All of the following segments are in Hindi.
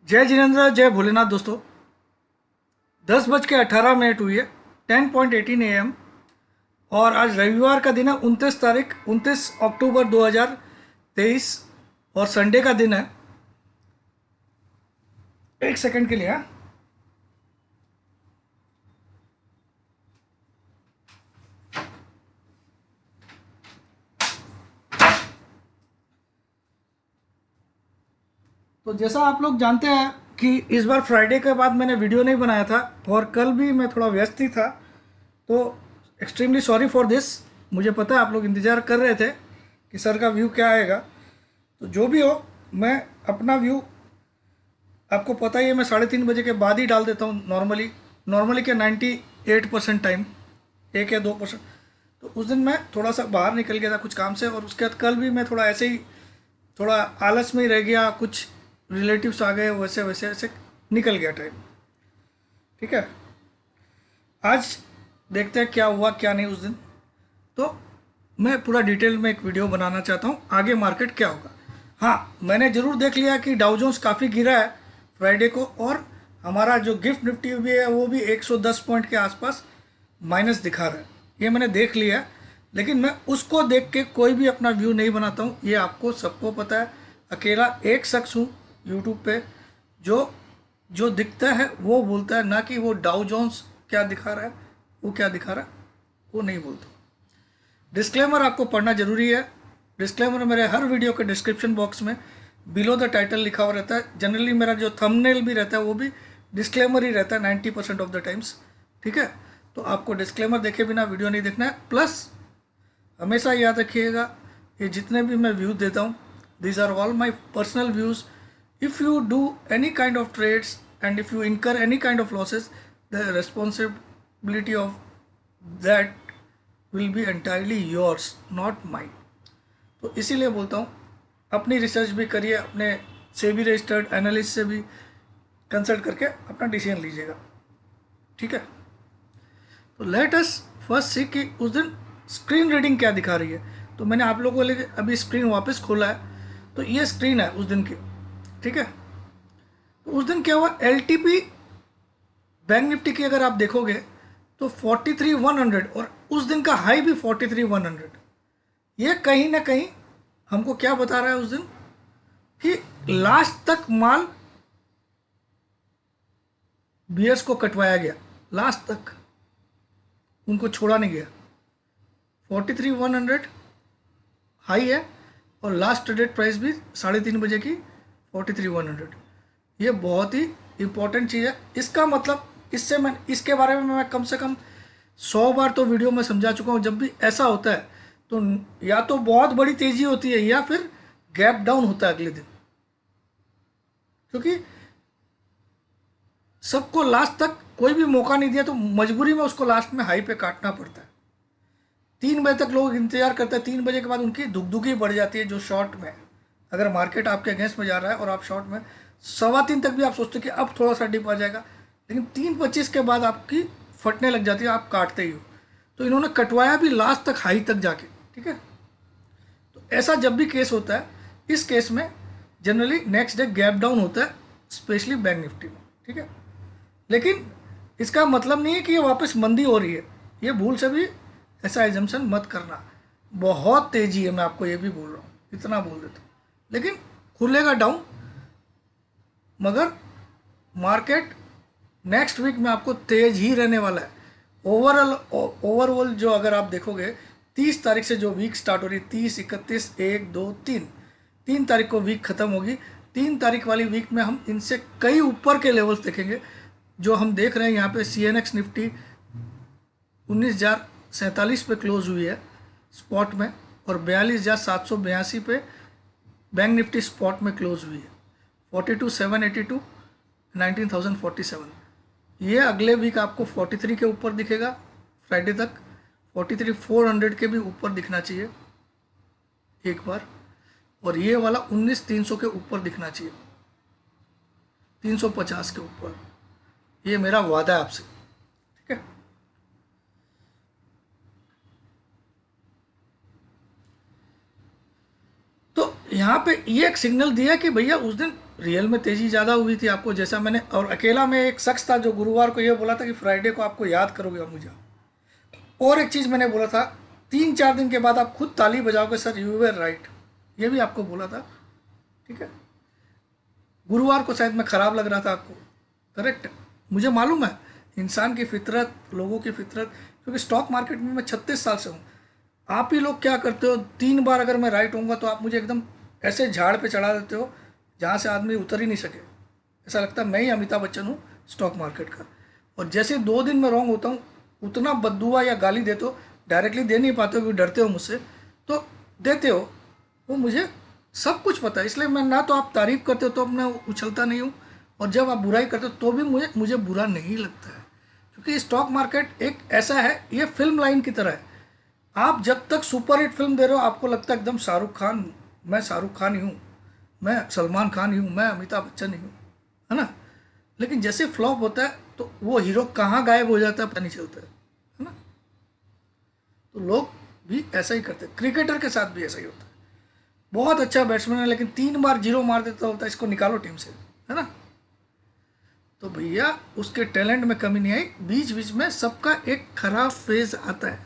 जय जिनेन्द्र जय भोलेनाथ दोस्तों। 10:18 हुई है 10:18 AM। और आज रविवार का दिन है 29 अक्टूबर 2023 और संडे का दिन है। एक सेकंड के लिए हाँ। तो जैसा आप लोग जानते हैं कि इस बार फ्राइडे के बाद मैंने वीडियो नहीं बनाया था और कल भी मैं थोड़ा व्यस्त ही था, तो एक्सट्रीमली सॉरी फॉर दिस। मुझे पता है आप लोग इंतज़ार कर रहे थे कि सर का व्यू क्या आएगा। तो जो भी हो, मैं अपना व्यू आपको पता ही है, मैं 3:30 बजे के बाद ही डाल देता हूँ नॉर्मली क्या 98% टाइम, 1 या 2%। तो उस दिन मैं थोड़ा सा बाहर निकल गया था कुछ काम से, और उसके बाद कल भी मैं थोड़ा ऐसे ही थोड़ा आलस में ही रह गया, कुछ रिलेटिव्स आ गए, वैसे वैसे ऐसे निकल गया टाइम। ठीक है, आज देखते हैं क्या हुआ क्या नहीं उस दिन। तो मैं पूरा डिटेल में एक वीडियो बनाना चाहता हूँ, आगे मार्केट क्या होगा। हाँ, मैंने ज़रूर देख लिया कि डाउ जोन्स काफ़ी गिरा है फ्राइडे को, और हमारा जो गिफ्ट निफ्टी भी है वो भी 110 पॉइंट के आसपास माइनस दिखा रहा है। ये मैंने देख लिया है, लेकिन मैं उसको देख के कोई भी अपना व्यू नहीं बनाता हूँ, ये आपको सबको पता है। अकेला एक शख्स हूँ यूट्यूब पे जो जो दिखता है वो बोलता है, ना कि वो डाउ जोन्स क्या दिखा रहा है, वो क्या दिखा रहा है वो नहीं बोलता। डिस्क्लेमर आपको पढ़ना जरूरी है। डिस्क्लेमर मेरे हर वीडियो के डिस्क्रिप्शन बॉक्स में बिलो द टाइटल लिखा हुआ रहता है। जनरली मेरा जो थंबनेल भी रहता है वो भी डिस्क्लेमर ही रहता है 90% ऑफ द टाइम्स। ठीक है, तो आपको डिस्क्लेमर देखे बिना वीडियो नहीं देखना है। प्लस हमेशा याद रखिएगा, ये जितने भी मैं व्यूज़ देता हूँ, these are all my personal views. If you do any kind of trades and if you incur any kind of losses, the responsibility of that will be entirely yours, not mine. तो इसीलिए बोलता हूँ, अपनी रिसर्च भी करिए, अपने से भी रजिस्टर्ड एनालिस्ट से भी कंसल्ट करके अपना डिसीजन लीजिएगा। ठीक है, तो लेट अस फर्स्ट सी कि उस दिन स्क्रीन रीडिंग क्या दिखा रही है। तो मैंने आप लोगों के लिए अभी स्क्रीन वापस खोला है, तो ये स्क्रीन है उस दिन की। ठीक है, तो उस दिन क्या हुआ, एलटीपी बैंक निफ्टी की अगर आप देखोगे तो 43,100, और उस दिन का हाई भी 43,100। ये कहीं ना कहीं हमको क्या बता रहा है उस दिन, कि लास्ट तक माल बियर्स को कटवाया गया, लास्ट तक उनको छोड़ा नहीं गया। 43,100 हाई है, और लास्ट ट्रेडेड प्राइस भी 3:30 बजे की 43,100। ये बहुत ही इंपॉर्टेंट चीज़ है। इसका मतलब इसके बारे में मैं कम से कम 100 बार तो वीडियो में समझा चुका हूँ। जब भी ऐसा होता है तो या तो बहुत बड़ी तेज़ी होती है या फिर गैप डाउन होता है अगले दिन, क्योंकि सबको लास्ट तक कोई भी मौका नहीं दिया, तो मजबूरी में उसको लास्ट में हाई पे काटना पड़ता है। 3 बजे तक लोग इंतजार करते हैं, 3 बजे के बाद उनकी दुगदुगी बढ़ जाती है। जो शॉर्ट में, अगर मार्केट आपके अगेंस्ट में जा रहा है और आप शॉर्ट में 3:15 तक भी आप सोचते कि अब थोड़ा सा डिप आ जाएगा, लेकिन 3:25 के बाद आपकी फटने लग जाती है, आप काटते ही हो। तो इन्होंने कटवाया भी लास्ट तक, हाई तक जाके। ठीक है, तो ऐसा जब भी केस होता है, इस केस में generally next day gap down होता है, स्पेशली बैंक निफ्टी में। ठीक है, लेकिन इसका मतलब नहीं है कि ये वापस मंदी हो रही है। ये भूल से भी ऐसा एजम्पशन मत करना। बहुत तेज़ी है, मैं आपको ये भी बोल रहा हूँ, इतना बोल देता हूँ। लेकिन खुलेगा डाउन, मगर मार्केट नेक्स्ट वीक में आपको तेज ही रहने वाला है। ओवरऑल जो अगर आप देखोगे, 30 तारीख से जो वीक स्टार्ट हो रही है, 30, 31, 1, 2, 3, 3 तारीख को वीक ख़त्म होगी। 3 तारीख वाली वीक में हम इनसे कई ऊपर के लेवल्स देखेंगे। जो हम देख रहे हैं यहाँ पे, CNX निफ्टी 19,047 पे क्लोज हुई है स्पॉट में, और 42,782 पे बैंक निफ्टी स्पॉट में क्लोज हुई है। 42,782, 19,047। ये अगले वीक आपको 43 के ऊपर दिखेगा फ्राइडे तक। 43,400 के भी ऊपर दिखना चाहिए एक बार, और ये वाला 19,300 के ऊपर दिखना चाहिए, 350 के ऊपर। ये मेरा वादा है आपसे। ठीक है, तो यहाँ पे ये एक सिग्नल दिया कि भैया उस दिन रियल में तेज़ी ज़्यादा हुई थी आपको, जैसा मैंने, और अकेला मैं एक शख्स था जो गुरुवार को ये बोला था कि फ्राइडे को आपको याद करोगे मुझे। और एक चीज़ मैंने बोला था, 3-4 दिन के बाद आप खुद ताली बजाओगे, सर यू वर राइट, ये भी आपको बोला था। ठीक है, गुरुवार को शायद मैं ख़राब लग रहा था आपको, करेक्ट। मुझे मालूम है इंसान की फितरत, लोगों की फितरत, क्योंकि स्टॉक मार्केट में मैं 36 साल से हूँ। आप ही लोग क्या करते हो, 3 बार अगर मैं राइट होऊंगा तो आप मुझे एकदम ऐसे झाड़ पे चढ़ा देते हो जहाँ से आदमी उतर ही नहीं सके। ऐसा लगता है मैं ही अमिताभ बच्चन हूँ स्टॉक मार्केट का। और जैसे 2 दिन में रॉन्ग होता हूँ, उतना बद्दुआ या गाली देते हो, डायरेक्टली दे नहीं पाते हो क्योंकि डरते हो मुझसे, तो देते हो। वो मुझे सब कुछ पता है, इसलिए मैं ना तो आप तारीफ़ करते हो तो मैं उछलता नहीं हूँ, और जब आप बुराई करते हो तो भी मुझे बुरा नहीं लगता है। क्योंकि स्टॉक मार्केट एक ऐसा है, ये फिल्म लाइन की तरह है। आप जब तक सुपर हिट फिल्म दे रहे हो आपको लगता है एकदम शाहरुख खान, मैं शाहरुख खान ही हूँ, मैं सलमान खान ही हूँ, मैं अमिताभ बच्चन ही हूँ, है ना। लेकिन जैसे फ्लॉप होता है तो वो हीरो कहाँ गायब हो जाता है पता नहीं चलता है ना। तो लोग भी ऐसा ही करते हैं, क्रिकेटर के साथ भी ऐसा ही होता है। बहुत अच्छा बैट्समैन है लेकिन 3 बार जीरो मार देता होता है, इसको निकालो टीम से, है ना। तो भैया उसके टैलेंट में कमी नहीं आई, बीच बीच में सबका एक खराब फेज आता है।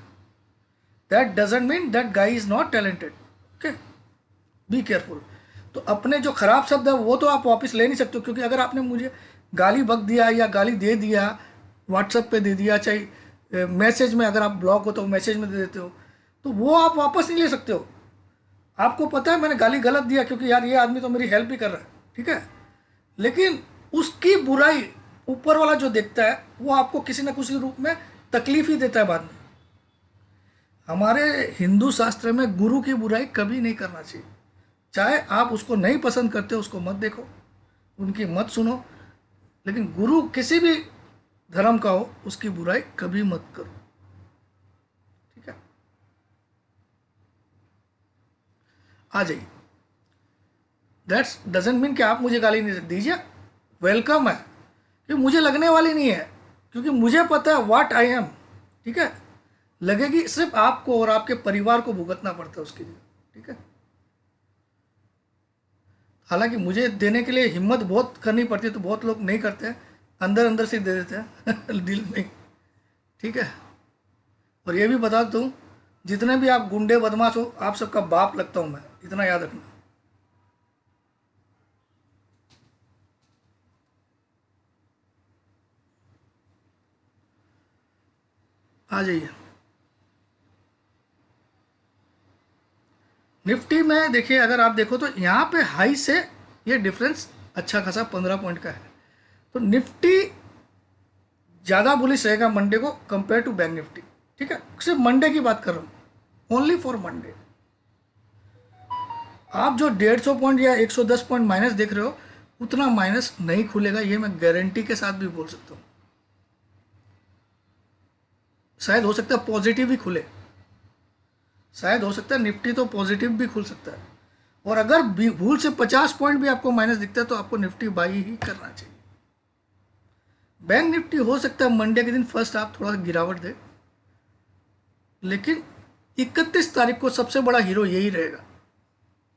That doesn't mean that guy is not talented, okay, be careful. तो अपने जो खराब शब्द है वो तो आप वापस ले नहीं सकते हो, क्योंकि अगर आपने मुझे गाली बक दिया या गाली दे दिया, व्हाट्सएप पे दे दिया, चाहे मैसेज में, अगर आप ब्लॉक हो तो मैसेज में दे देते हो, तो वो आप वापस नहीं ले सकते हो। आपको पता है मैंने गाली गलत दिया क्योंकि यार ये आदमी तो मेरी हेल्प भी कर रहा है, ठीक है, लेकिन उसकी बुराई ऊपर वाला जो देखता है वो आपको किसी न किसी रूप में तकलीफ ही देता है बाद में। हमारे हिंदू शास्त्र में गुरु की बुराई कभी नहीं करना चाहिए। चाहे आप उसको नहीं पसंद करते हो उसको मत देखो, उनकी मत सुनो, लेकिन गुरु किसी भी धर्म का हो उसकी बुराई कभी मत करो, ठीक है। आ जाइए, दैट्स डजेंट मीन कि आप मुझे गाली नहीं दीजिए, वेलकम है, क्योंकि मुझे लगने वाली नहीं है, क्योंकि मुझे पता है व्हाट आई एम, ठीक है। लगेगी सिर्फ आपको और आपके परिवार को भुगतना पड़ता है उसके लिए, ठीक है। हालांकि मुझे देने के लिए हिम्मत बहुत करनी पड़ती है, तो बहुत लोग नहीं करते हैं, अंदर अंदर से दे देते हैं दिल नहीं, ठीक है। और ये भी बता दूँ, जितने भी आप गुंडे बदमाश हो आप सबका बाप लगता हूँ मैं, इतना याद रखना। आ जाइए, निफ्टी में देखिए, अगर आप देखो तो यहाँ पे हाई से ये डिफरेंस अच्छा खासा 15 पॉइंट का है। तो निफ्टी ज़्यादा बुलिश रहेगा मंडे को कंपेयर टू बैंक निफ्टी, ठीक है। सिर्फ मंडे की बात कर रहा हूँ, ओनली फॉर मंडे। आप जो 150 पॉइंट या 110 पॉइंट माइनस देख रहे हो उतना माइनस नहीं खुलेगा, ये मैं गारंटी के साथ भी बोल सकता हूँ। शायद हो सकता है पॉजिटिव ही खुले, शायद हो सकता है निफ्टी तो पॉजिटिव भी खुल सकता है। और अगर भूल से 50 पॉइंट भी आपको माइनस दिखता है तो आपको निफ्टी बाई ही करना चाहिए। बैंक निफ्टी हो सकता है मंडे के दिन फर्स्ट हाफ थोड़ा गिरावट दे, लेकिन 31 तारीख को सबसे बड़ा हीरो यही रहेगा,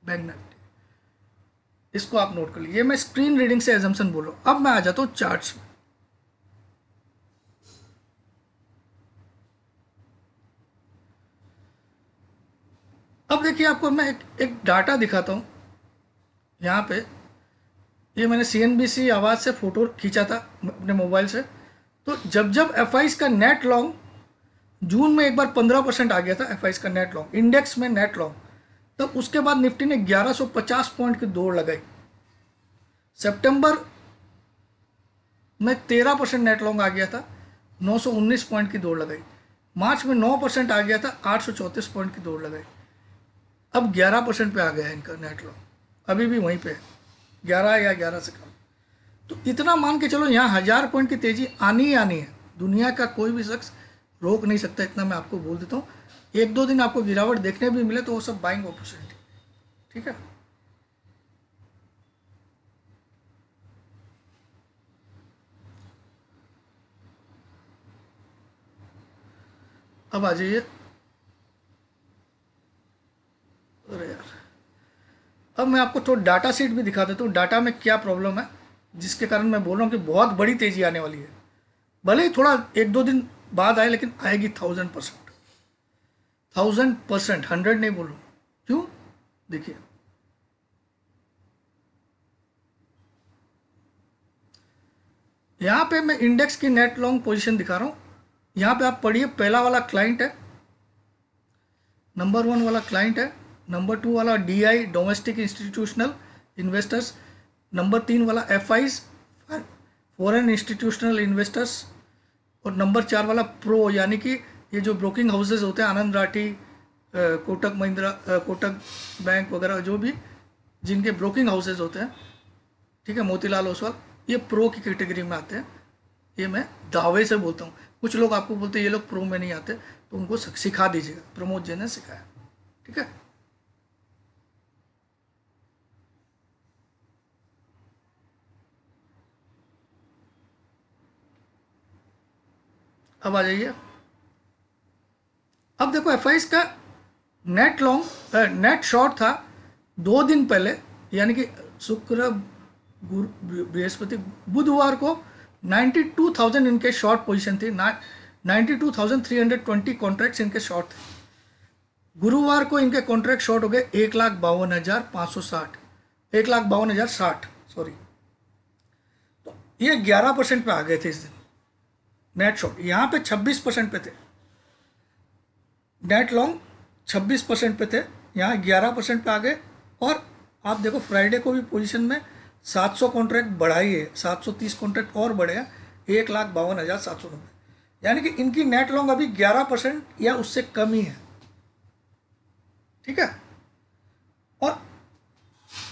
बैंक निफ्टी। इसको आप नोट कर लीजिए, मैं स्क्रीन रीडिंग से एजम्पशन बोल रहा हूँ। अब मैं आ जाता हूँ चार्ट्स में। अब देखिए आपको मैं एक डाटा दिखाता हूँ यहाँ पे। ये मैंने CNBC आवाज़ से फ़ोटो खींचा था अपने मोबाइल से। तो जब जब FIs का नेट लॉन्ग जून में एक बार 15% आ गया था, FIs का नेट लॉन्ग इंडेक्स में नेट लॉन्ग, तब उसके बाद निफ्टी ने 1150 पॉइंट की दौड़ लगाई। सितंबर में 13% नेट लॉन्ग आ गया था, 919 पॉइंट की दौड़ लगाई। मार्च में 9% आ गया था, 834 पॉइंट की दौड़ लगाई। अब 11% पे आ गया है इनका नेट लॉन्ग, अभी भी वहीं पे है, 11 या 11 से कम। तो इतना मान के चलो यहाँ 1000 पॉइंट की तेजी आनी ही आनी है, दुनिया का कोई भी शख्स रोक नहीं सकता, इतना मैं आपको बोल देता हूँ। 1-2 दिन आपको गिरावट देखने भी मिले तो वो सब बाइंग अपॉर्चुनिटी, ठीक है। अब आ जाइए, अरे यार, अब मैं आपको थोड़ा डाटा शीट भी दिखा देता हूँ, डाटा में क्या प्रॉब्लम है जिसके कारण मैं बोल रहा हूँ कि बहुत बड़ी तेज़ी आने वाली है। भले ही थोड़ा 1-2 दिन बाद आए, लेकिन आएगी 1000%, 1000%, 100 नहीं बोल रहा हूँ। क्यों? देखिए, यहाँ पे मैं इंडेक्स की नेट लॉन्ग पोजीशन दिखा रहा हूँ। यहाँ पे आप पढ़िए, पहला वाला क्लाइंट है, नंबर 1 वाला क्लाइंट है, नंबर 2 वाला DI domestic institutional investors, number 3 वाला FIs फॉरेन इंस्टीट्यूशनल इन्वेस्टर्स, और नंबर 4 वाला प्रो, यानी कि ये जो ब्रोकिंग हाउसेज होते हैं, आनंद राठी, कोटक महिंद्रा, कोटक बैंक वगैरह, जो भी जिनके ब्रोकिंग हाउसेज होते हैं, ठीक है, मोतीलाल ओसवाल, ये प्रो की कैटेगरी में आते हैं। ये मैं दावे से बोलता हूँ। कुछ लोग आपको बोलते हैं ये लोग प्रो में नहीं आते, तो उनको सिखा दीजिएगा, प्रमोद जी ने सिखाया, ठीक है। अब आ जाइए, अब देखो FIs का नेट लॉन्ग, नेट शॉर्ट था 2 दिन पहले, यानी कि शुक्र, गुरु, बृहस्पति, बुधवार को 92,000 इनके शॉर्ट पोजीशन थी, 92,320 कॉन्ट्रैक्ट्स इनके शॉर्ट थे। गुरुवार को इनके कॉन्ट्रैक्ट शॉर्ट हो गए 1,52,560, 1,52,060, सॉरी। तो ये 11% पे आ गए थे इस दिन नेट शॉर्ट। यहाँ पे 26% पे थे नेट लॉन्ग, 26% पे थे, यहाँ 11% पे आ गए। और आप देखो फ्राइडे को भी पोजीशन में 700 कॉन्ट्रैक्ट बढ़ाई है, 730 कॉन्ट्रैक्ट और बढ़े हैं, 1,52,790, यानी कि इनकी नेट लॉन्ग अभी 11% या उससे कम ही है, ठीक है। और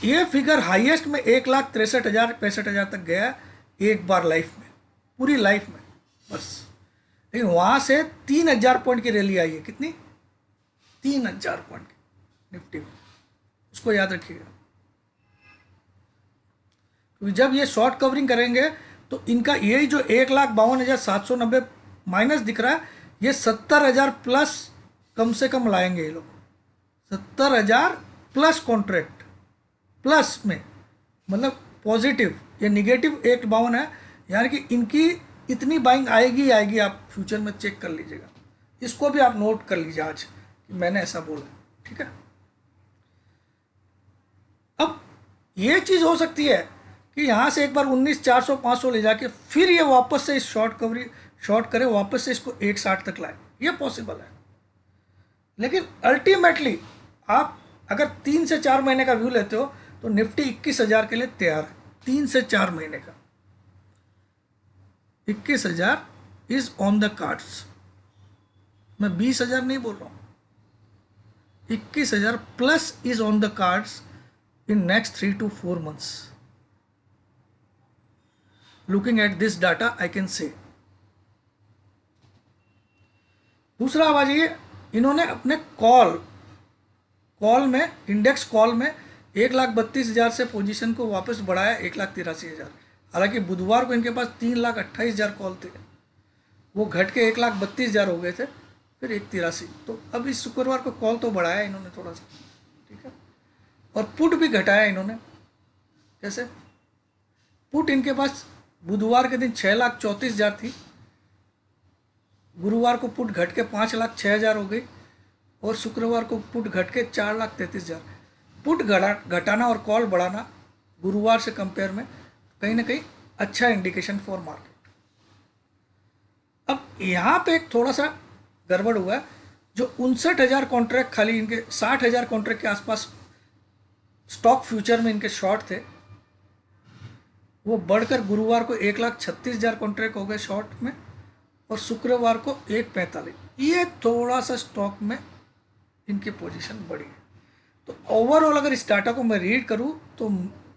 ये फिगर हाईएस्ट में 1,63,000 65,000 तक गया एक बार लाइफ में, पूरी लाइफ में बस। लेकिन वहां से 3,000 पॉइंट की रैली आई है। कितनी? 3,000 पॉइंट की निफ्टी में, उसको याद रखिएगा। क्योंकि जब ये शॉर्ट कवरिंग करेंगे तो इनका यही जो 1,52,790 माइनस दिख रहा है, ये 70,000 प्लस कम से कम लाएंगे ये लोग, 70,000 प्लस कॉन्ट्रैक्ट प्लस में, मतलब पॉजिटिव। ये निगेटिव 1,52 है, यानी कि इनकी इतनी बाइंग आएगी आएगी, आप फ्यूचर में चेक कर लीजिएगा। इसको भी आप नोट कर लीजिए आज कि मैंने ऐसा बोला, ठीक है। अब ये चीज़ हो सकती है कि यहाँ से एक बार 19,400 500 ले जाके फिर ये वापस से इस शॉर्ट करे, वापस से इसको 1,60 तक लाए, ये पॉसिबल है। लेकिन अल्टीमेटली आप अगर 3 से 4 महीने का व्यू लेते हो तो निफ्टी 21,000 के लिए तैयार है। 3 से 4 महीने का 21,000 इज ऑन द कार्ड्स। मैं 20,000 नहीं बोल रहा हूँ, 21,000 plus is on the cards in next 3 to 4 months. Looking at this data, I can say. दूसरा आवाज ये, इन्होंने अपने कॉल में, इंडेक्स कॉल में 1,32,000 से पोजीशन को वापस बढ़ाया 1,83,000। हालांकि बुधवार को इनके पास 3,28,000 कॉल थे, वो घट के 1,32,000 हो गए थे, फिर 1,83। तो अब इस शुक्रवार को कॉल तो बढ़ाया इन्होंने थोड़ा सा, ठीक है। और पुट भी घटाया इन्होंने। कैसे? पुट इनके पास बुधवार के दिन 6,34,000 थी, गुरुवार को पुट घट के 5,06,000 हो गई, और शुक्रवार को पुट घट के 4,33,000। पुट घटाना और कॉल बढ़ाना गुरुवार से कंपेयर में कहीं ना कहीं अच्छा इंडिकेशन फॉर मार्केट। अब यहाँ पे एक थोड़ा सा गड़बड़ हुआ है, जो 59,000 कॉन्ट्रैक्ट खाली इनके 60,000 कॉन्ट्रैक्ट के आसपास स्टॉक फ्यूचर में इनके शॉर्ट थे, वो बढ़कर गुरुवार को 1,36,000 कॉन्ट्रैक्ट हो गए शॉर्ट में, और शुक्रवार को 1,45,000। ये थोड़ा सा स्टॉक में इनकी पोजीशन बढ़ी है। तो ओवरऑल अगर इस डाटा को मैं रीड करूं तो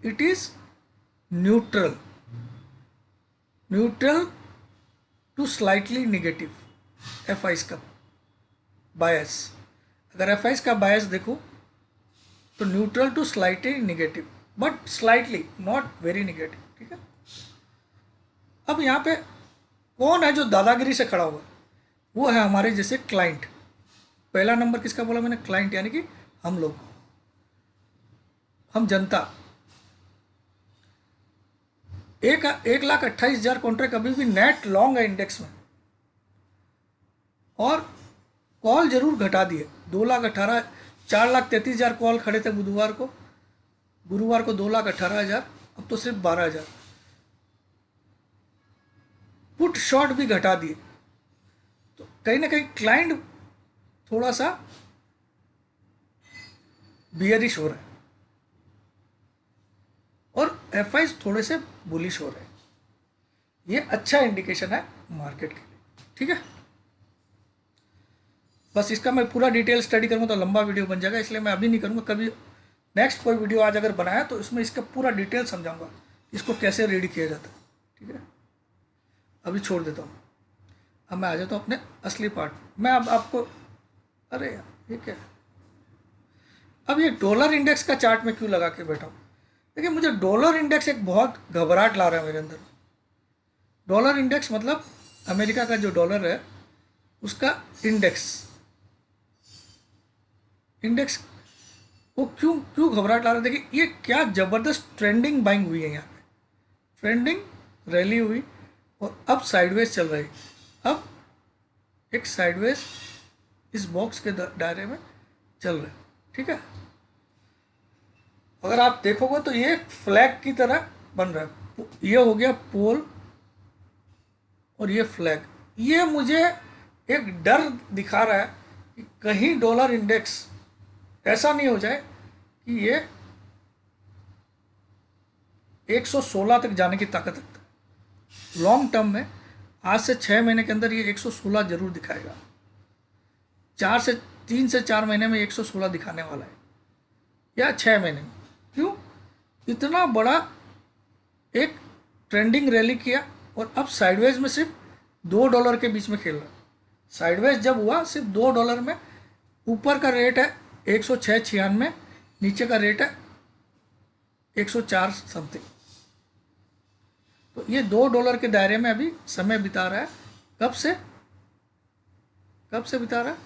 it is neutral to slightly negative. FIs का बायस, अगर FIs का बायस देखूं तो neutral to slightly negative, but slightly, not very negative, ठीक है। अब यहाँ पे कौन है जो दादागिरी से खड़ा हुआ है? वो है हमारे जैसे क्लाइंट। पहला नंबर किसका बोला मैंने? क्लाइंट, यानी कि हम लोग। हम जनता 1,28,000 कॉन्ट्रैक्ट अभी भी नेट लॉन्ग है इंडेक्स में, और कॉल जरूर घटा दिए। 2,18,000 4,33,000 कॉल खड़े थे गुरुवार को 2,18,000, अब तो सिर्फ 12,000। पुट शॉर्ट भी घटा दिए, तो कहीं ना कहीं क्लाइंट थोड़ा सा बियरिश हो रहा है और एफआईज थोड़े से बुलिश हो रहे हैं। ये अच्छा इंडिकेशन है मार्केट के लिए, ठीक है। बस इसका मैं पूरा डिटेल स्टडी करूँगा तो लंबा वीडियो बन जाएगा, इसलिए मैं अभी नहीं करूँगा। कभी नेक्स्ट कोई वीडियो आज अगर बनाया तो इसमें इसका पूरा डिटेल समझाऊंगा, इसको कैसे रीड किया जाता है, ठीक है। अभी छोड़ देता हूँ, अब मैं आ जाता हूँ अपने असली पार्ट। मैं अब आपको, अरे यार ये क्या है, अब ये डॉलर इंडेक्स का चार्ट में क्यों लगा के बैठा हूँ? देखिए मुझे डॉलर इंडेक्स एक बहुत घबराहट ला रहा है मेरे अंदर। डॉलर इंडेक्स मतलब अमेरिका का जो डॉलर है उसका इंडेक्स वो क्यों घबराहट ला रहा है? देखिए ये क्या ज़बरदस्त ट्रेंडिंग बाइंग हुई है, यहाँ पे ट्रेंडिंग रैली हुई और अब साइडवेज चल रही। अब एक साइडवेज इस बॉक्स के दायरे में चल रहा है, ठीक है। अगर आप देखोगे तो ये फ्लैग की तरह बन रहा है। ये हो गया पोल और ये फ्लैग। ये मुझे एक डर दिखा रहा है कि कहीं डॉलर इंडेक्स ऐसा नहीं हो जाए कि ये 116 तक जाने की ताकत रखता है। लॉन्ग टर्म में आज से 6 महीने के अंदर ये 116 जरूर दिखाएगा। 3 से 4 महीने में 116 दिखाने वाला है, या 6 महीने में। क्यों? इतना बड़ा एक ट्रेंडिंग रैली किया और अब साइडवेज में सिर्फ $2 के बीच में खेल रहा है। साइडवेज जब हुआ सिर्फ $2 में, ऊपर का रेट है 106.96, नीचे का रेट है 104 समथिंग। तो ये $2 के दायरे में अभी समय बिता रहा है। कब से बिता रहा है?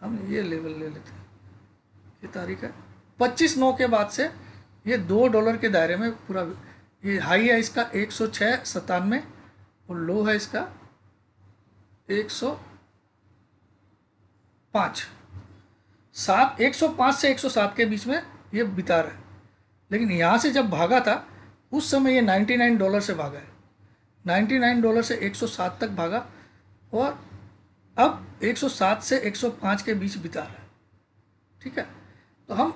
हम ये लेवल ले लेते हैं, ये तारीख है 25/9 के बाद से ये $2 के दायरे में पूरा। ये हाई है इसका 106.97 और लो है इसका 105 से 107 के बीच में ये बिता रहा है। लेकिन यहाँ से जब भागा था उस समय ये $99 से भागा है, $99 से 107 तक भागा और अब 107 से 105 के बीच बिता रहा है, ठीक है। तो हम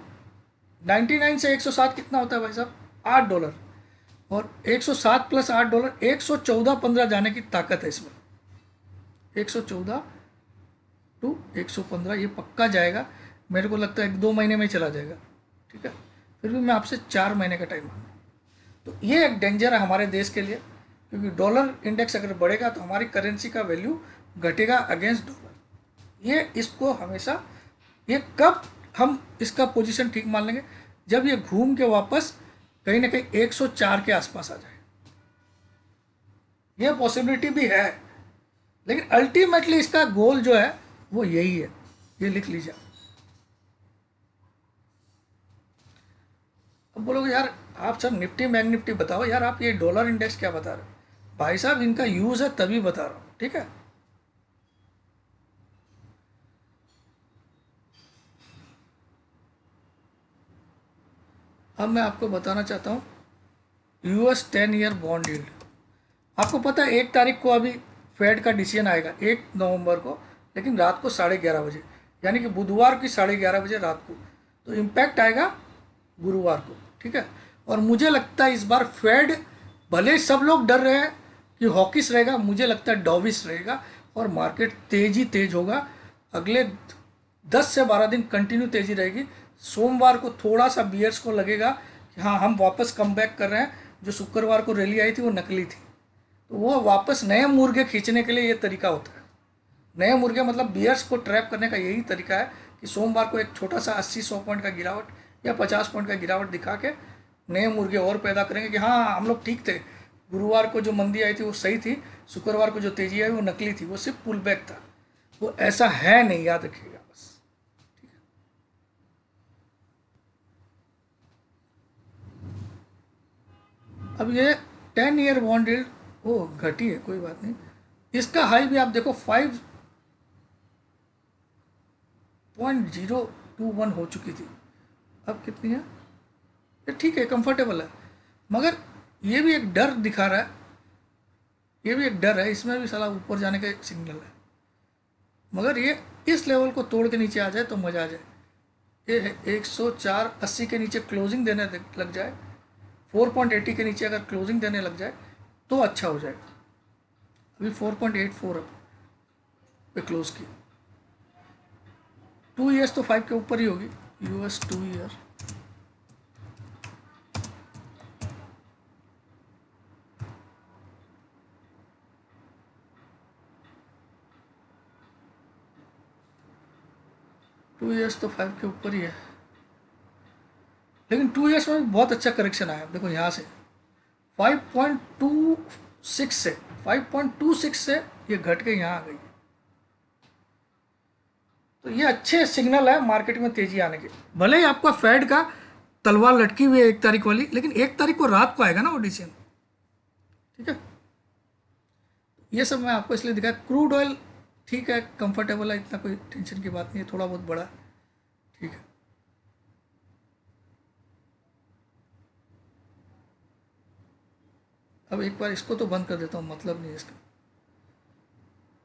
99 से 107 कितना होता है भाई साहब? $8, और 107 प्लस $8 114.15 जाने की ताकत है इसमें। 114 टू 115 ये पक्का जाएगा। मेरे को लगता है 1-2 महीने में ही चला जाएगा, ठीक है। फिर भी मैं आपसे 4 महीने का टाइम मांग रहा हूँ। तो ये एक डेंजर है हमारे देश के लिए, क्योंकि डॉलर इंडेक्स अगर बढ़ेगा तो हमारी करेंसी का वैल्यू घटेगा अगेंस्ट डॉलर। ये इसको हमेशा, ये कब हम इसका पोजीशन ठीक मान लेंगे? जब ये घूम के वापस कहीं ना कहीं 104 के आसपास आ जाए। ये पॉसिबिलिटी भी है, लेकिन अल्टीमेटली इसका गोल जो है वो यही है। ये लिख लीजिए। अब बोलोगे यार आप सर निफ्टी बैंक निफ्टी बताओ, यार आप ये डॉलर इंडेक्स क्या बता रहे हो? भाई साहब इनका यूज है तभी बता रहा हूँ, ठीक है। अब मैं आपको बताना चाहता हूँ US 10 ईयर बॉन्ड यील्ड। आपको पता है 1 तारीख को अभी फेड का डिसीजन आएगा 1 नवंबर को, लेकिन रात को 11:30 बजे, यानी कि बुधवार की 11:30 बजे रात को। तो इम्पैक्ट आएगा गुरुवार को, ठीक है। और मुझे लगता है इस बार फेड, भले सब लोग डर रहे हैं कि हॉकिश रहेगा, मुझे लगता है डॉविश रहेगा और मार्केट तेज होगा। अगले 10 से 12 दिन कंटिन्यू तेजी रहेगी। सोमवार को थोड़ा सा बियर्स को लगेगा कि हाँ हम वापस कम बैक कर रहे हैं। जो शुक्रवार को रैली आई थी वो नकली थी, तो वो वापस नए मुर्गे खींचने के लिए ये तरीका होता है। नए मुर्गे मतलब बियर्स को ट्रैप करने का यही तरीका है कि सोमवार को एक छोटा सा 80-100 पॉइंट का गिरावट या 50 पॉइंट का गिरावट दिखा के नए मुर्गे और पैदा करेंगे कि हाँ हम लोग ठीक थे, गुरुवार को जो मंदी आई थी वो सही थी, शुक्रवार को जो तेजी आई वो नकली थी, वो सिर्फ पुल बैक था। वो ऐसा है नहीं, याद रखिएगा बस, ठीक है। अब ये 10 ईयर बॉन्ड यील्ड वो घटी है, कोई बात नहीं। इसका हाई भी आप देखो 5.021 हो चुकी थी, अब कितनी है? ये ठीक है, कंफर्टेबल है। मगर ये भी एक डर दिखा रहा है, ये भी एक डर है, इसमें भी साला ऊपर जाने का एक सिग्नल है। मगर ये इस लेवल को तोड़ के नीचे आ जाए तो मज़ा आ जाए। ये 104.80 के नीचे क्लोजिंग देने लग जाए, 4.80 के नीचे अगर क्लोजिंग देने लग जाए तो अच्छा हो जाएगा। अभी 4.84 पे क्लोज की। 2 ईयर्स तो 5 के ऊपर ही होगी, US 2 ईयर। टू ईयर्स तो 5 के ऊपर ही है, लेकिन 2 ईयर्स में भी बहुत अच्छा करेक्शन आया। देखो यहाँ से 5.26 से 5.26 से ये घट के यहाँ आ गई। तो ये अच्छे सिग्नल है मार्केट में तेजी आने के। भले ही आपका फेड का तलवार लटकी हुई है 1 तारीख वाली, लेकिन 1 तारीख को रात को आएगा ना वो डिसीजन, ठीक है। ये सब मैं आपको इसलिए दिखाया। क्रूड ऑयल ठीक है, कंफर्टेबल है, इतना कोई टेंशन की बात नहीं है, थोड़ा बहुत बड़ा, ठीक है। अब एक बार इसको तो बंद कर देता हूँ, मतलब नहीं है इसका,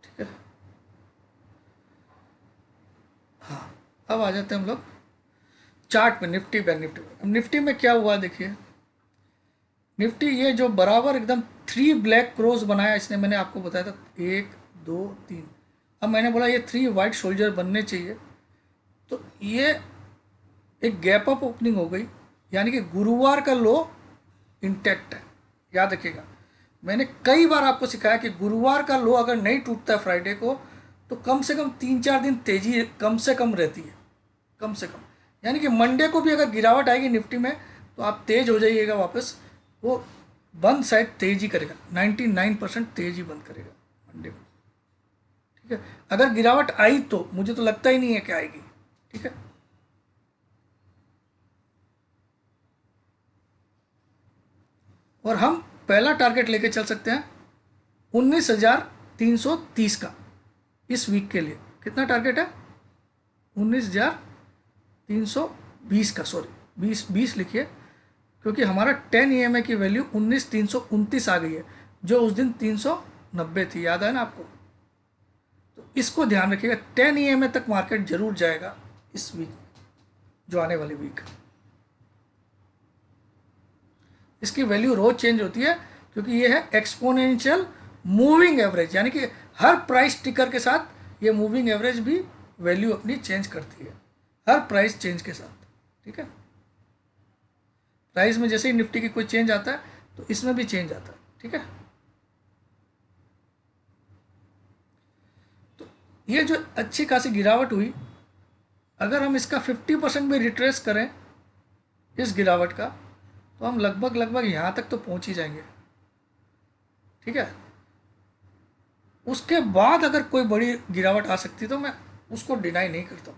ठीक है। हाँ, अब आ जाते हैं हम लोग चार्ट में, निफ्टी बैंक निफ्टी। अब निफ्टी में क्या हुआ देखिए, निफ्टी ये जो बराबर एकदम 3 ब्लैक क्रोस बनाया इसने, मैंने आपको बताया था 1 2 3। अब मैंने बोला ये 3 वाइट शोल्डर बनने चाहिए, तो ये एक गैप अप ओपनिंग हो गई, यानी कि गुरुवार का लो इंटैक्ट है। याद रखिएगा, मैंने कई बार आपको सिखाया कि गुरुवार का लो अगर नहीं टूटता है फ्राइडे को, तो कम से कम 3-4 दिन तेजी कम से कम रहती है, कम से कम। यानी कि मंडे को भी अगर गिरावट आएगी निफ्टी में तो आप तेज हो जाइएगा वापस। वो बंद साइड तेज ही करेगा, 99% तेज ही बंद करेगा मंडे को, ठीक है। अगर गिरावट आई तो मुझे तो लगता ही नहीं है कि आएगी, ठीक है। और हम पहला टारगेट लेके चल सकते हैं 19,330 का इस वीक के लिए। कितना टारगेट है? 19,320 का, सॉरी 20 लिखिए, क्योंकि हमारा 10 EMA की वैल्यू 19,329 आ गई है, जो उस दिन 390 थी, याद है ना आपको। तो इसको ध्यान रखिएगा, 10 EMA तक मार्केट जरूर जाएगा इस वीक, जो आने वाली वीक। इसकी वैल्यू रोज चेंज होती है, क्योंकि ये है एक्सपोनेंशियल मूविंग एवरेज, यानी कि हर प्राइस टिकर के साथ ये मूविंग एवरेज भी वैल्यू अपनी चेंज करती है, हर प्राइस चेंज के साथ, ठीक है। प्राइस में जैसे ही निफ्टी की कोई चेंज आता है तो इसमें भी चेंज आता है, ठीक है। तो ये जो अच्छी खासी गिरावट हुई, अगर हम इसका 50% भी रिट्रेस करें इस गिरावट का, तो हम लगभग यहाँ तक तो पहुँच ही जाएंगे, ठीक है। उसके बाद अगर कोई बड़ी गिरावट आ सकती तो मैं उसको डिनाई नहीं करता।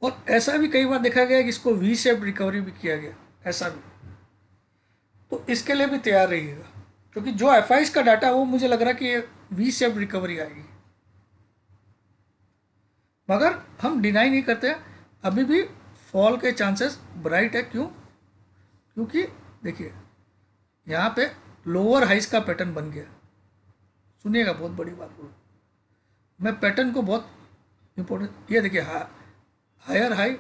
और ऐसा भी कई बार देखा गया कि इसको वी शेप रिकवरी भी किया गया, ऐसा भी। तो इसके लिए भी तैयार रहिएगा, क्योंकि जो FIs का डाटा है वो मुझे लग रहा है कि ये वी शेप रिकवरी आएगी। मगर हम डिनाई नहीं करते, अभी भी फॉल के चांसेस ब्राइट है। क्यों? क्योंकि देखिए यहाँ पे लोअर हाइस का पैटर्न बन गया। सुनिएगा, बहुत बड़ी बात बोलूँ मैं, पैटर्न को बहुत इंपॉर्टेंट। ये देखिए, higher high,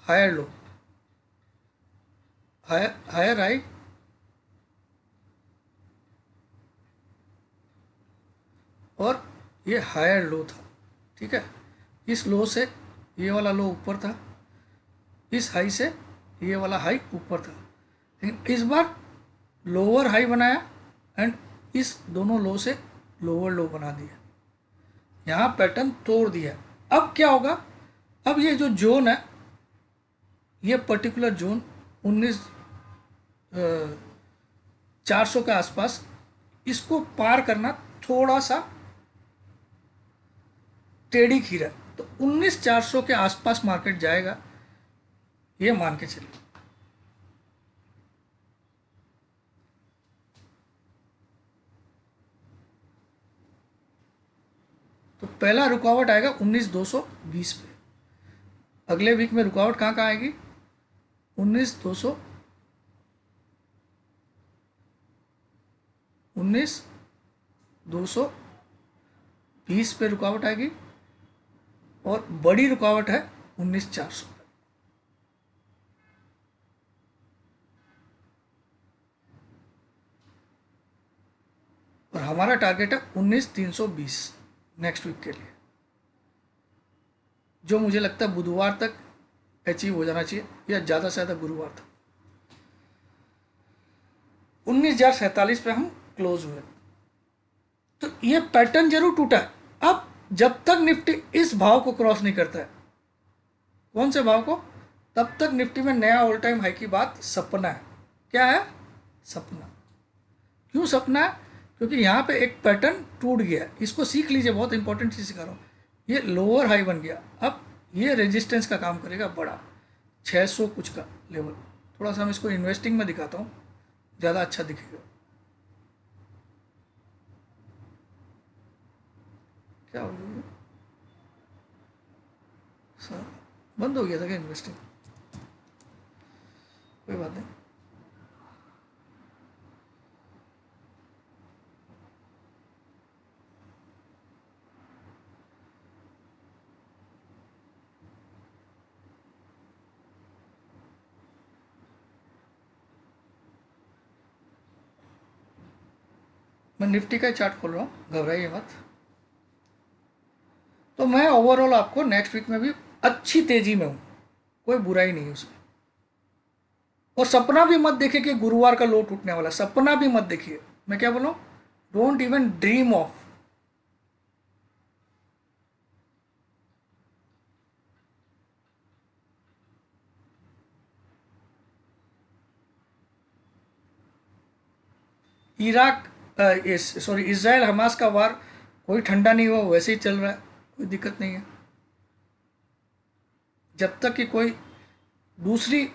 higher low, higher high, और ये हायर लो था, ठीक है। इस लो से ये वाला लो ऊपर था, इस हाई से ये वाला हाई ऊपर था, लेकिन इस बार लोअर हाई बनाया एंड इस दोनों लो से लोअर लो बना दिया, यहाँ पैटर्न तोड़ दिया। अब क्या होगा? अब ये जो जोन है, ये पर्टिकुलर जोन 19,400 के आसपास, इसको पार करना थोड़ा सा टेढ़ी खीर है। तो 19,400 के आसपास मार्केट जाएगा, ये मान के चलिए। तो पहला रुकावट आएगा 19,220 पे। अगले वीक में रुकावट कहाँ कहाँ आएगी? 19,220 पे रुकावट आएगी, और बड़ी रुकावट है 19,400 पे। और हमारा टारगेट है 19,320 नेक्स्ट वीक के लिए, जो मुझे लगता है बुधवार तक अचीव हो जाना चाहिए, या ज़्यादा से ज़्यादा गुरुवार तक। 19,047 पे हम क्लोज हुए, तो ये पैटर्न जरूर टूटा है। अब जब तक निफ्टी इस भाव को क्रॉस नहीं करता है, कौन से भाव को, तब तक निफ्टी में नया ऑल टाइम हाई की बात सपना है। क्या है? सपना। क्यों सपना है? क्योंकि यहाँ पे एक पैटर्न टूट गया, इसको सीख लीजिए, बहुत इंपॉर्टेंट चीज़ सिखा रहा हूँ। ये लोअर हाई बन गया, अब ये रेजिस्टेंस का काम करेगा बड़ा, 600 कुछ का लेवल। थोड़ा सा हम इसको इन्वेस्टिंग में दिखाता हूँ, ज़्यादा अच्छा दिखेगा। क्या हो गया? बंद हो गया था क्या इन्वेस्टिंग? कोई बात नहीं। मैं निफ्टी का चार्ट खोल रहा हूँ, घबराइए मत। तो मैं ओवरऑल आपको नेक्स्ट वीक में भी अच्छी तेजी में हूँ, कोई बुराई नहीं है उसमें। और सपना भी मत देखिए कि गुरुवार का लो टूटने वाला, सपना भी मत देखिए। मैं क्या बोलूँ? Don't even dream of. Israel Hamas का वार कोई ठंडा नहीं हुआ, वैसे ही चल रहा है, कोई दिक्कत नहीं है। जब तक कि कोई दूसरी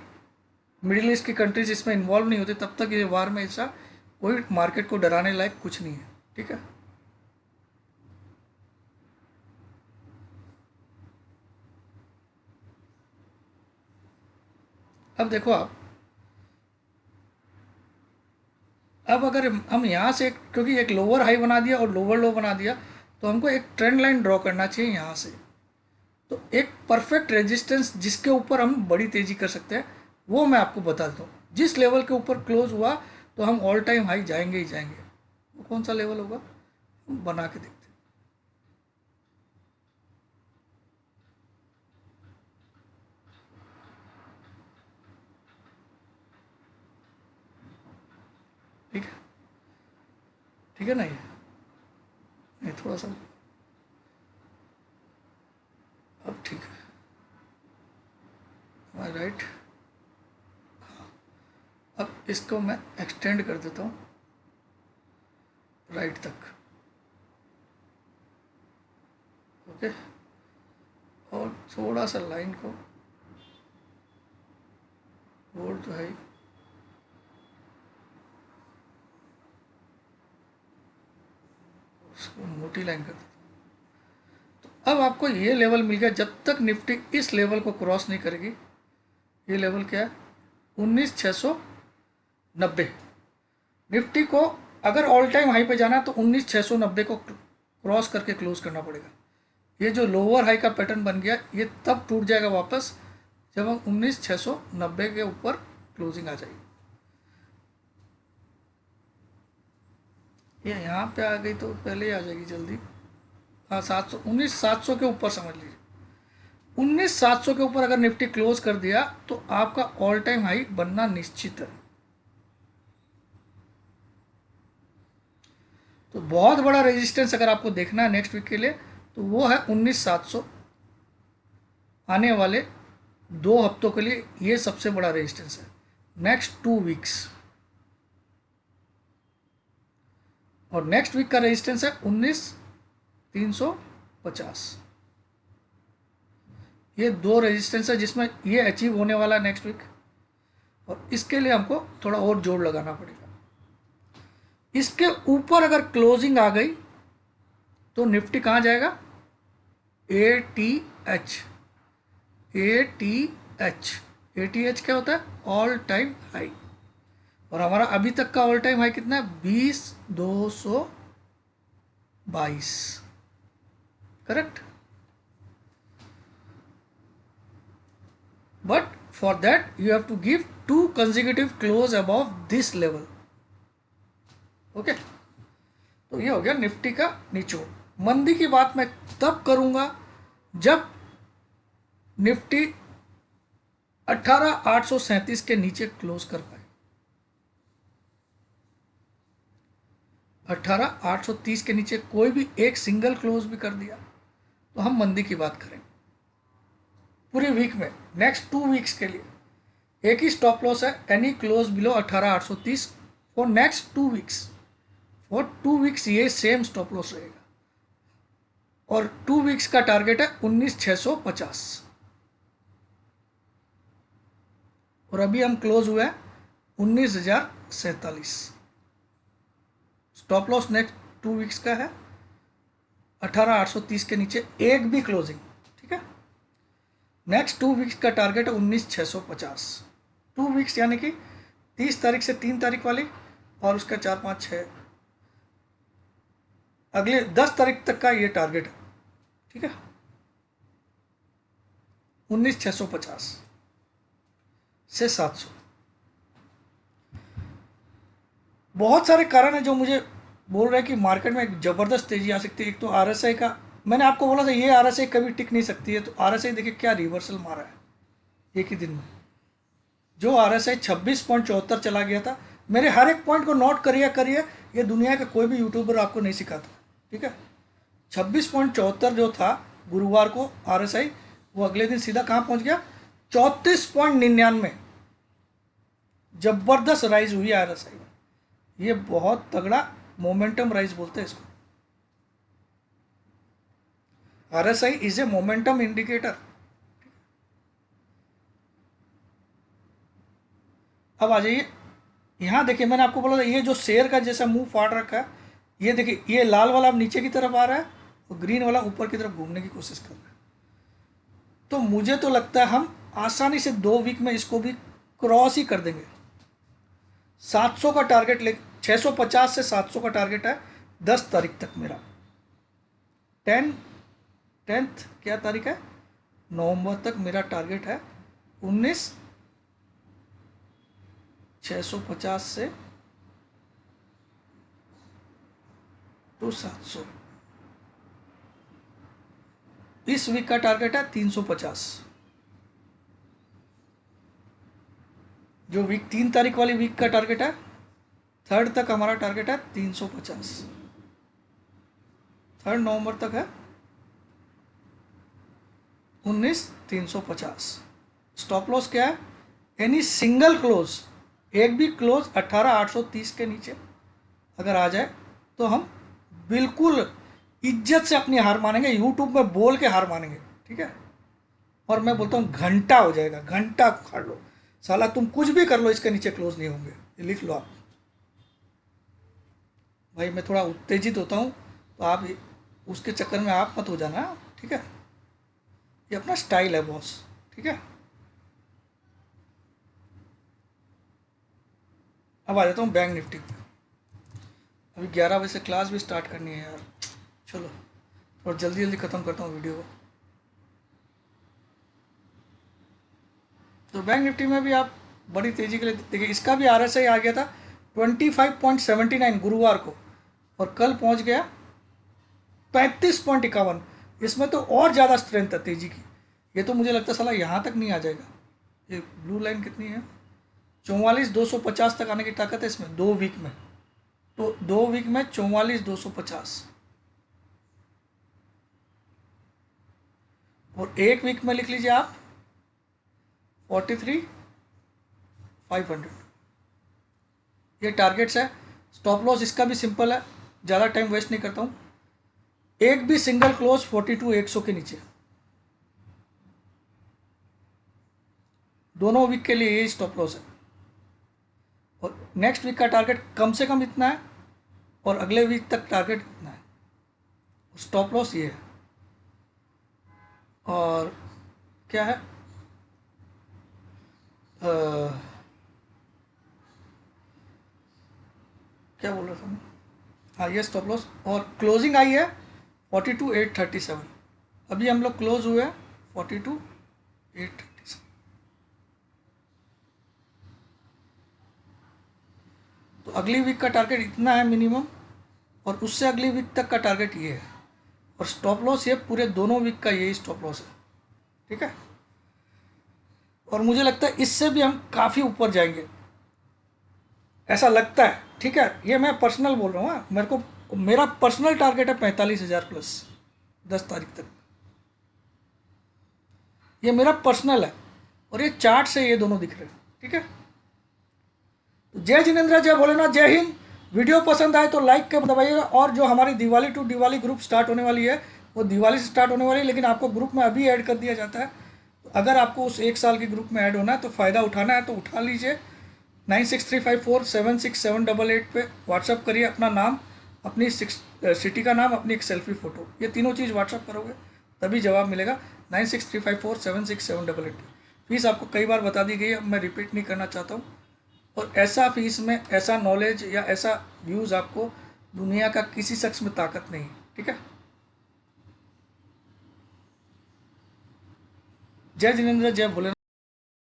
मिडिल ईस्ट की कंट्रीज इसमें इन्वॉल्व नहीं होती, तब तक ये वार में ऐसा कोई मार्केट को डराने लायक कुछ नहीं है। ठीक है, अब देखो आप, अब अगर हम यहाँ से, क्योंकि एक लोअर हाई बना दिया और लोअर लो बना दिया, तो हमको एक ट्रेंड लाइन ड्रॉ करना चाहिए यहाँ से। तो एक परफेक्ट रेजिस्टेंस जिसके ऊपर हम बड़ी तेजी कर सकते हैं, वो मैं आपको बता देता हूँ। जिस लेवल के ऊपर क्लोज हुआ तो हम ऑल टाइम हाई जाएंगे ही जाएंगे। वो कौन सा लेवल होगा, हम बना के देखते हैं। ठीक है, ठीक है ना? ये नहीं, थोड़ा सा अब ठीक है, राइट। अब इसको मैं एक्सटेंड कर देता हूँ राइट तक। ओके, और थोड़ा सा लाइन को होल्ड तो है ही, उसको मोटी लाइन कर देता हूँ। तो अब आपको ये लेवल मिल गया। जब तक निफ्टी इस लेवल को क्रॉस नहीं करेगी, ये लेवल क्या है? 19,690। निफ्टी को अगर ऑल टाइम हाई पे जाना है तो 19,690 को क्रॉस करके क्लोज करना पड़ेगा। ये जो लोअर हाई का पैटर्न बन गया, ये तब टूट जाएगा वापस जब हम 19,690 के ऊपर क्लोजिंग आ जाएगी। ये यहाँ पे आ गई तो पहले ही आ जाएगी जल्दी। हाँ, 700, 19,700 के ऊपर समझ लीजिए। 19,700 के ऊपर अगर निफ्टी क्लोज कर दिया तो आपका ऑल टाइम हाई बनना निश्चित है। तो बहुत बड़ा रेजिस्टेंस अगर आपको देखना है नेक्स्ट वीक के लिए, तो वो है 19,700। आने वाले 2 हफ्तों के लिए ये सबसे बड़ा रेजिस्टेंस है, नेक्स्ट 2 वीक्स। और नेक्स्ट वीक का रेजिस्टेंस है 19,350। ये 2 रेजिस्टेंस है जिसमें ये अचीव होने वाला है नेक्स्ट वीक, और इसके लिए हमको थोड़ा और जोर लगाना पड़ेगा। इसके ऊपर अगर क्लोजिंग आ गई तो निफ्टी कहाँ जाएगा? ATH, ATH, ATH क्या होता है? All time high. और हमारा अभी तक का ऑल टाइम हाई कितना है? 20,222, correct. But for that you have to give 2 consecutive close above this level. Okay, तो ये हो गया निफ्टी का निचोड़। मंदी की बात मैं तब करूंगा जब निफ्टी 18,837 के नीचे क्लोज कर पाए। 18,830 के नीचे कोई भी एक सिंगल क्लोज भी कर दिया तो हम मंदी की बात करेंगे। पूरी वीक में नेक्स्ट 2 वीक्स के लिए एक ही स्टॉप लॉस है, any close below 18,830 for next 2 weeks. For 2 weeks ये सेम स्टॉप लॉस रहेगा और 2 वीक्स का टारगेट है 19,650 और अभी हम क्लोज हुए हैं 19,047। स्टॉप लॉस नेक्स्ट 2 वीक्स का है 18,830 के नीचे एक भी क्लोजिंग, ठीक है। नेक्स्ट 2 वीक्स का टारगेट है 19,650। 2 वीक्स यानी कि 30 तारीख से 3 तारीख वाली और उसका 4, 5, 6 अगले 10 तारीख तक का ये टारगेट है, ठीक है। 19,650 से 700। बहुत सारे कारण हैं जो मुझे बोल रहे हैं कि मार्केट में एक ज़बरदस्त तेज़ी आ सकती है। एक तो RSI का, मैंने आपको बोला था ये RSI कभी टिक नहीं सकती है, तो RSI देखिए क्या रिवर्सल मारा है एक ही दिन में। जो RSI 26.74 चला गया था, मेरे हर एक पॉइंट को नोट करिए, ये दुनिया का कोई भी यूट्यूबर आपको नहीं सिखाता, ठीक है। 26.74 जो था गुरुवार को RSI, वो अगले दिन सीधा कहाँ पहुँच गया? 34.99। जबरदस्त राइज हुई RSI में। ये बहुत तगड़ा मोमेंटम राइज बोलते हैं इसको। RSI is a momentum indicator. अब आ जाइए यहाँ, देखिए मैंने आपको बोला था ये जो शेयर का जैसा मुंह फाड़ रखा है, ये देखिए ये लाल वाला अब नीचे की तरफ आ रहा है और ग्रीन वाला ऊपर की तरफ घूमने की कोशिश कर रहा है। तो मुझे तो लगता है हम आसानी से 2 वीक में इसको भी क्रॉस ही कर देंगे। 700 का टारगेट ले, 650 से 700 का टारगेट है 10 तारीख तक मेरा। 10th क्या तारीख है? नवंबर तक मेरा टारगेट है 19,650 से तो 700। इस वीक का टारगेट है 350। जो वीक 3 तारीख वाली वीक का टारगेट है, 3rd तक हमारा टारगेट है 350। 3rd नवंबर तक है 19,350। स्टॉप लॉस क्या है? एनी सिंगल क्लोज, एक भी क्लोज 18,830 के नीचे अगर आ जाए तो हम बिल्कुल इज्जत से अपनी हार मानेंगे, यूट्यूब में बोल के हार मानेंगे, ठीक है। और मैं बोलता हूँ घंटा हो जाएगा, घंटा खाड़ लो साला, तुम कुछ भी कर लो इसके नीचे क्लोज नहीं होंगे, ये लिख लो आप। भाई मैं थोड़ा उत्तेजित होता हूँ तो आप उसके चक्कर में आप मत हो जाना, ठीक है। ये अपना स्टाइल है बॉस, ठीक है। अब आ जाता हूँ बैंक निफ्टी पे। अभी 11 बजे से क्लास भी स्टार्ट करनी है यार, चलो और जल्दी जल्दी ख़त्म करता हूँ वीडियो को। तो बैंक निफ्टी में भी आप बड़ी तेज़ी के लिए देखिए, इसका भी RSI आ गया था 25.79 गुरुवार को और कल पहुंच गया 35.51। इसमें तो और ज़्यादा स्ट्रेंथ है तेज़ी की। ये तो मुझे लगता है साला यहाँ तक नहीं आ जाएगा। ये ब्लू लाइन कितनी है? 44,250 तक आने की ताकत है इसमें 2 वीक में। तो 2 वीक में 44,250 और 1 वीक में लिख लीजिए आप 43,500। ये टारगेट्स है। स्टॉप लॉस इसका भी सिंपल है, ज़्यादा टाइम वेस्ट नहीं करता हूँ। एक भी सिंगल क्लोज 42,100 के नीचे, दोनों वीक के लिए यही स्टॉप लॉस है। और नेक्स्ट वीक का टारगेट कम से कम इतना है और अगले वीक तक टारगेट इतना है। स्टॉप लॉस ये है। और क्या है, क्या बोल रहा था मैं, हाँ ये स्टॉप लॉस। और क्लोजिंग आई है 42,837। अभी हम लोग क्लोज हुए हैं 42,837। तो अगली वीक का टारगेट इतना है मिनिमम, और उससे अगली वीक तक का टारगेट ये है, और स्टॉप लॉस ये पूरे दोनों वीक का यही स्टॉप लॉस है। ठीक है, और मुझे लगता है इससे भी हम काफ़ी ऊपर जाएंगे, ऐसा लगता है। ठीक है, ये मैं पर्सनल बोल रहा हूँ। मेरे को मेरा पर्सनल टारगेट है 45,000 प्लस 10 तारीख तक। ये मेरा पर्सनल है, और ये चार्ट से ये दोनों दिख रहे हैं। ठीक है, तो जय जिनेंद्र, जय भोलेनाथ, जय हिंद। वीडियो पसंद आए तो लाइक के दबाइएगा, और जो हमारी Diwali to Diwali group start होने वाली है, वो दिवाली से स्टार्ट होने वाली है, लेकिन आपको ग्रुप में अभी ऐड कर दिया जाता है। तो अगर आपको उस 1 साल के ग्रुप में ऐड होना है तो फ़ायदा उठाना है तो उठा लीजिए। 9635476788 पे व्हाट्सअप करिए अपना नाम, अपनी सिटी का नाम, अपनी एक सेल्फी फ़ोटो, ये तीनों चीज़ व्हाट्सअप करोगे तभी जवाब मिलेगा। 9635476788। फीस आपको कई बार बता दी गई है, अब मैं रिपीट नहीं करना चाहता हूँ। और ऐसा फीस में ऐसा नॉलेज या ऐसा व्यूज़ आपको दुनिया का किसी शख्स में ताकत नहीं है। ठीक है, जय जिनेंद्र, जय भोलेनाथ।